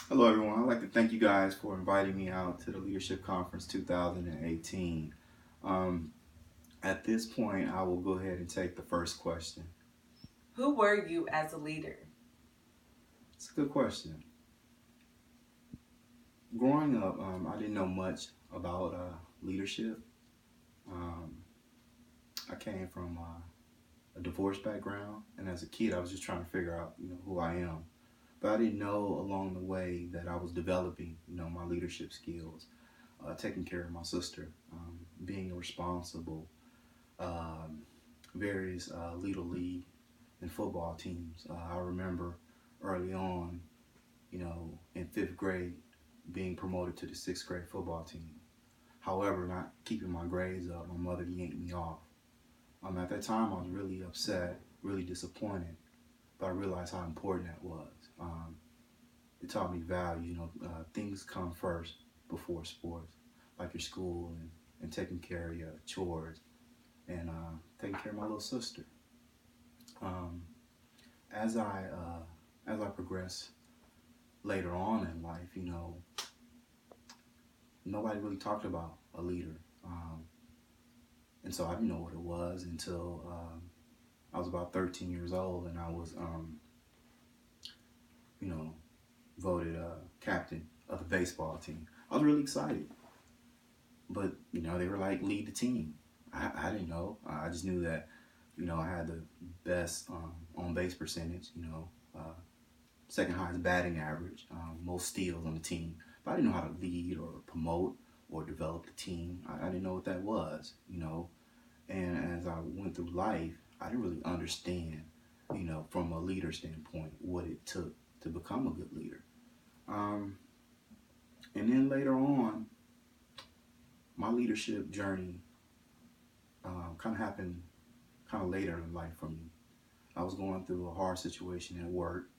Hello, everyone. I'd like to thank you guys for inviting me out to the Leadership Conference 2018. Um, at this point, I will go ahead and take the first question. Who were you as a leader? It's a good question. Growing up, I didn't know much about leadership. Um, I came from a divorce background, and as a kid, I was just trying to figure out, who I am. But I didn't know along the way that I was developing, my leadership skills, taking care of my sister, being responsible, um, various little league and football teams. I remember early on, in fifth grade, being promoted to the sixth grade football team. However, not keeping my grades up, my mother yanked me off. At that time, I was really upset, really disappointed, but I realized how important that was. It taught me value. Things come first before sports, like your school and taking care of your chores and taking care of my little sister. Um, as I progress later on in life, nobody really talked about a leader, and so I didn't know what it was until I was about 13 years old, and I was, you know, voted captain of the baseball team. I was really excited, but they were like lead the team. I didn't know. I just knew that I had the best on base percentage. Second highest batting average, most steals on the team. But I didn't know how to lead or promote or develop the team. I didn't know what that was. And as I went through life, I didn't really understand, from a leader standpoint, what it took to become a good leader. Um, and then later on, my leadership journey kind of happened kind of later in life for me. I was going through a hard situation at work,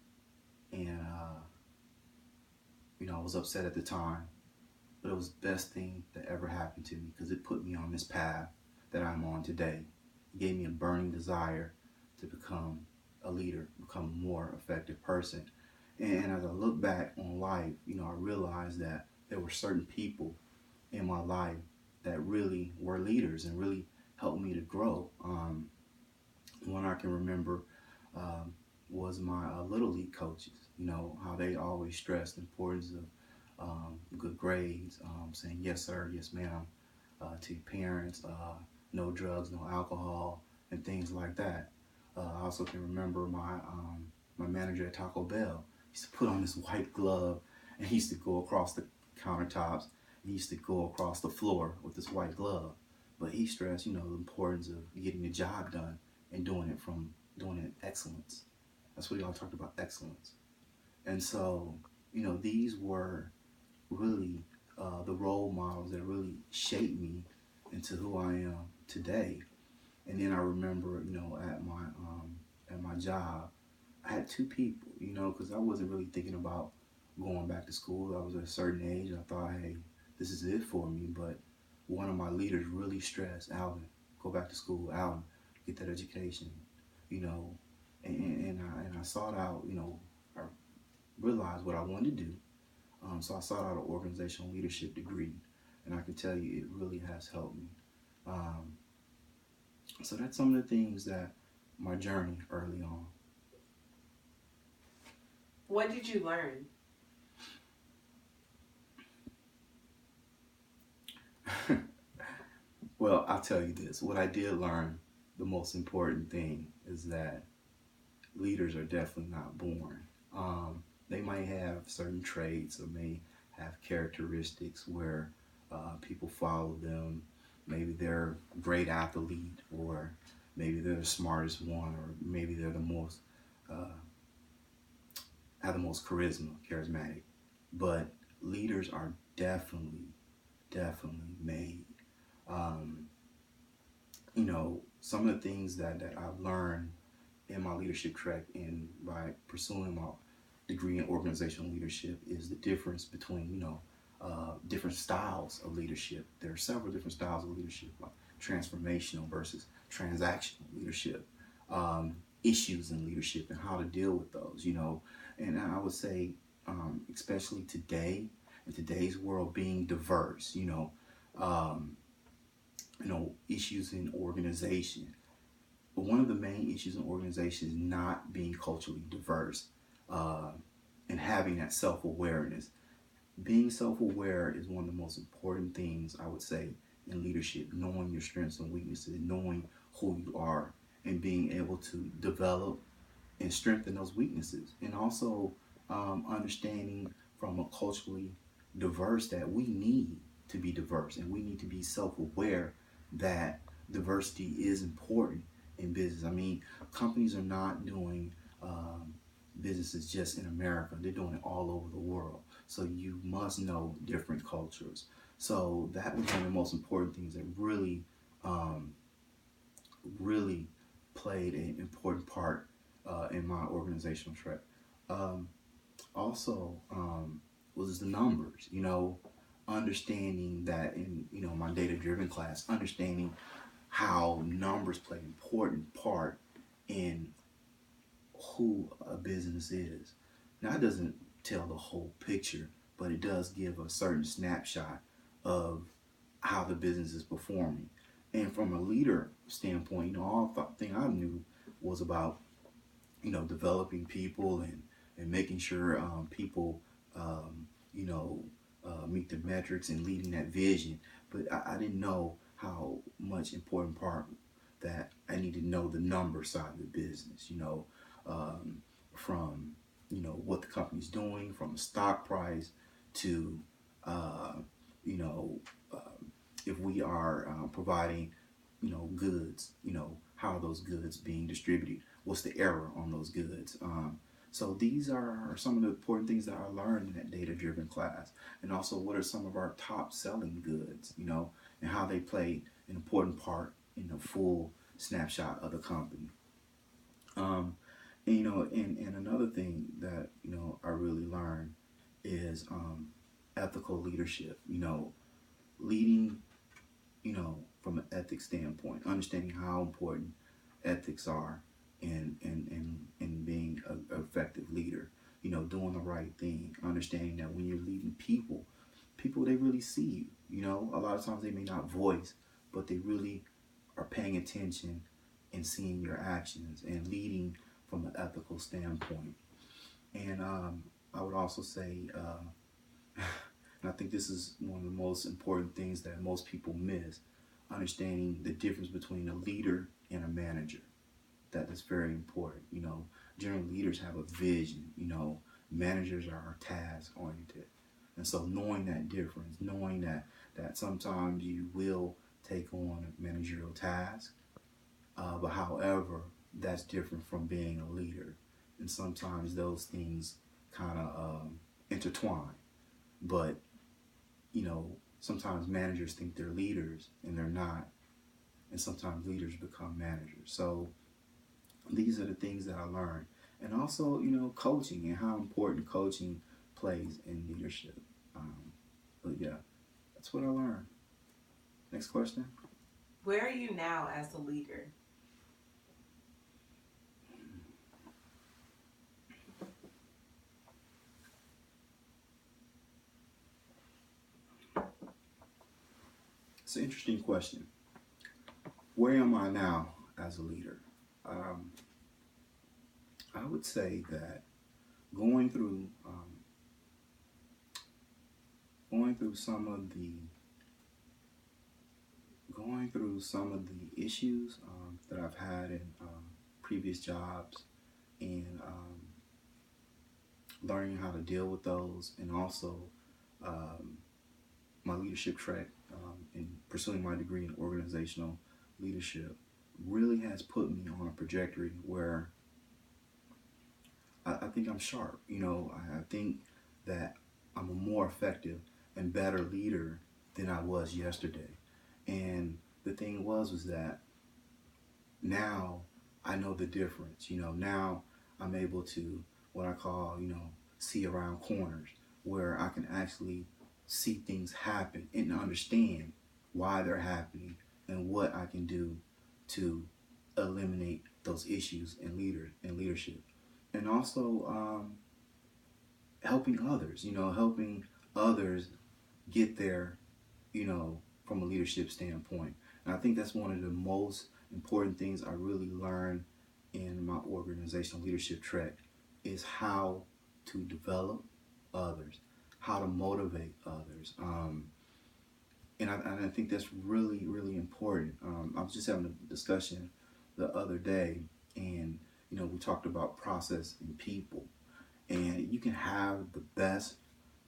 and I was upset at the time, but it was the best thing that ever happened to me because it put me on this path that I'm on today. It gave me a burning desire to become a leader, become a more effective person. And as I look back on life, I realized that there were certain people in my life that really were leaders and really helped me to grow. One I can remember um, was my little league coaches. How they always stressed the importance of good grades, saying yes sir, yes ma'am, to your parents, no drugs, no alcohol, and things like that. I also can remember my manager at Taco Bell. He used to put on this white glove, and he used to go across the countertops. He used to go across the floor with this white glove. But he stressed, the importance of getting the job done and doing it excellence. That's what he all talked about, excellence. And so, these were really the role models that really shaped me into who I am today. And then I remember, at my job, I had two people, because I wasn't really thinking about going back to school. I was at a certain age. I thought, hey, this is it for me. But one of my leaders really stressed, Alvin, go back to school, Alvin, get that education, you know. And I sought out, I realized what I wanted to do. So I sought out an organizational leadership degree, and I can tell you it really has helped me. Um, so that's some of the things that my journey early on. What did you learn? Well, I'll tell you this. What I did learn, the most important thing is that leaders are definitely not born. They might have certain traits or may have characteristics where people follow them. Maybe they're a great athlete, or maybe they're the smartest one, or maybe they're the most uh, have the most charisma, charismatic. But leaders are definitely made. Um, some of the things that I've learned in my leadership track and by pursuing my degree in organizational leadership is the difference between, different styles of leadership. There are several different styles of leadership, like transformational versus transactional leadership, issues in leadership and how to deal with those, And I would say, especially today, in today's world, being diverse, um, issues in organization. But one of the main issues in organization is not being culturally diverse, uh, and having that self-awareness. Being self-aware is one of the most important things, I would say, in leadership. Knowing your strengths and weaknesses, knowing who you are, and being able to develop and strengthen those weaknesses, and also understanding from a culturally diverse that we need to be diverse, and we need to be self-aware that diversity is important in business. I mean, companies are not doing businesses just in America, they're doing it all over the world, so you must know different cultures. So that was one of the most important things that um, really played an important part in my organizational track. Um, also, was the numbers. Understanding that in my data-driven class, understanding how numbers play an important part in who a business is. Now, it doesn't tell the whole picture, but it does give a certain snapshot of how the business is performing. And from a leader standpoint, all thing I knew was about, developing people and making sure people, you know, meet the metrics and leading that vision. But I didn't know how much important part that I need to know the number side of the business, um, from, what the company's doing, from the stock price to, uh, you know, if we are providing, goods, how are those goods being distributed? What's the error on those goods? So these are some of the important things that I learned in that data-driven class, and also what are some of our top selling goods, and how they play an important part in the full snapshot of the company. Um, and another thing that I really learned is ethical leadership. Leading from an ethics standpoint, understanding how important ethics are in being an effective leader. Doing the right thing, understanding that when you're leading people they really see you. A lot of times they may not voice, but they really are paying attention and seeing your actions and leading from an ethical standpoint. And I would also say, and I think this is one of the most important things that most people miss, understanding the difference between a leader and a manager. That is very important. General leaders have a vision. Managers are task oriented. And so knowing that difference, knowing that sometimes you will take on a managerial task, but however, that's different from being a leader. And sometimes those things kind of intertwine. But sometimes managers think they're leaders and they're not, and sometimes leaders become managers. So these are the things that I learned, and also coaching and how important coaching plays in leadership. But yeah, that's what I learned. Next question. Where are you now as a leader? It's an interesting question. Where am I now as a leader? Um, I would say that going through um, going through some of the going through some of the issues that I've had in previous jobs, and learning how to deal with those, and also um, my leadership track in pursuing my degree in organizational leadership really has put me on a trajectory where I think I'm sharp. I think that I'm a more effective and better leader than I was yesterday. And the thing was that now I know the difference. Now I'm able to, what I call, see around corners, where I can actually see things happen and understand why they're happening and what I can do to eliminate those issues in leadership. And also helping others, helping others get there, from a leadership standpoint. And I think that's one of the most important things I really learned in my organizational leadership track is how to develop others, how to motivate others. And I think that's really, really important. I was just having a discussion the other day, and we talked about process and people, and you can have the best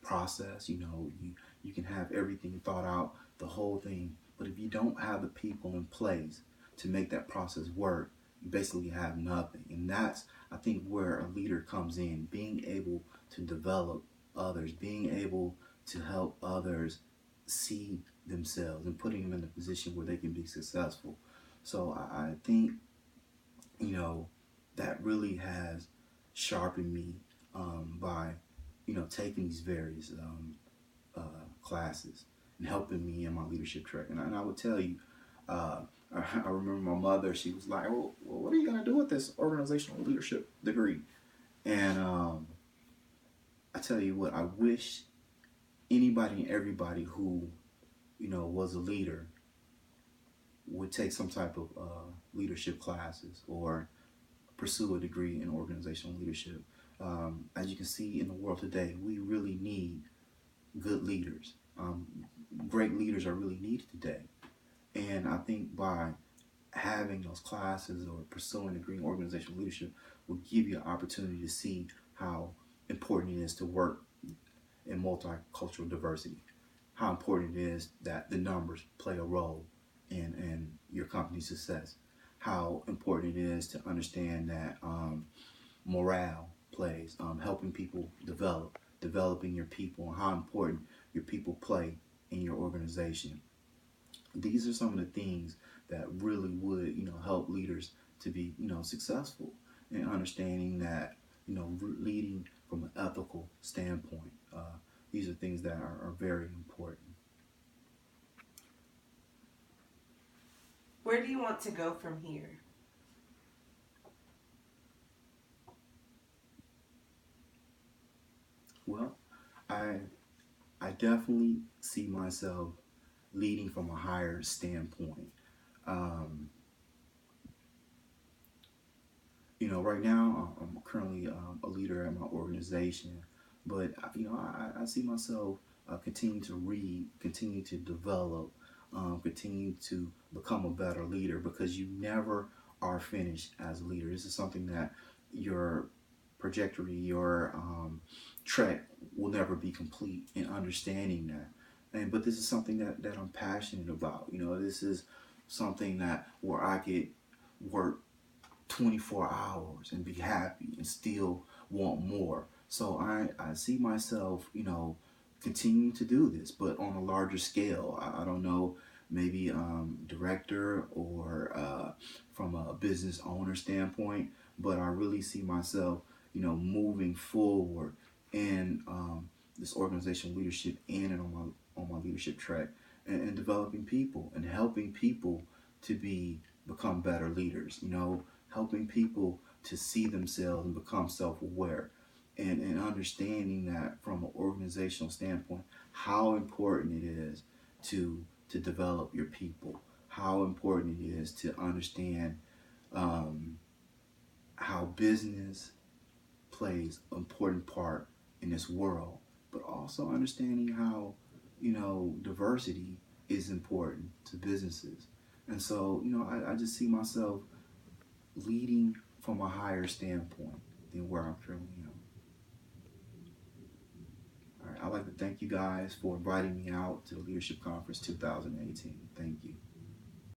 process. You can have everything thought out, the whole thing, but if you don't have the people in place to make that process work, you basically have nothing. And that's, I think, where a leader comes in, being able to develop others, being able to help others see themselves and putting them in a position where they can be successful. So I think, you know, that really has sharpened me by, taking these various classes and helping me in my leadership track. And I would tell you, I remember my mother, she was like, well, what are you going to do with this organizational leadership degree? And I tell you what, I wish anybody and everybody who, was a leader would take some type of leadership classes or pursue a degree in organizational leadership. As you can see in the world today, we really need good leaders. Great leaders are really needed today. And I think by having those classes or pursuing a degree in organizational leadership will give you an opportunity to see how important it is to work in multicultural diversity, how important it is that the numbers play a role in your company's success, how important it is to understand that morale plays, helping people developing your people, and how important your people play in your organization. These are some of the things that really would, help leaders to be, successful in understanding that, leading from an ethical standpoint. These are things that are very important. Where do you want to go from here? Well, I I definitely see myself leading from a higher standpoint. Um, right now I'm currently a leader at my organization, but I see myself continue to read, continue to develop, continue to become a better leader because you never are finished as a leader. This is something that your trajectory, your track will never be complete in understanding that. But this is something that I'm passionate about. This is something that where I could work 24 hours and be happy and still want more. So I see myself, continuing to do this, but on a larger scale. I don't know, maybe director or from a business owner standpoint, but I really see myself, moving forward in this organizational leadership and on my leadership track and developing people and helping people to become better leaders. Helping people to see themselves and become self-aware and understanding that from an organizational standpoint how important it is to develop your people, how important it is to understand um, how business plays an important part in this world, but also understanding how diversity is important to businesses. And so I just see myself leading from a higher standpoint than where I'm currently am. All right, I'd like to thank you guys for inviting me out to the Leadership Conference 2018. Thank you.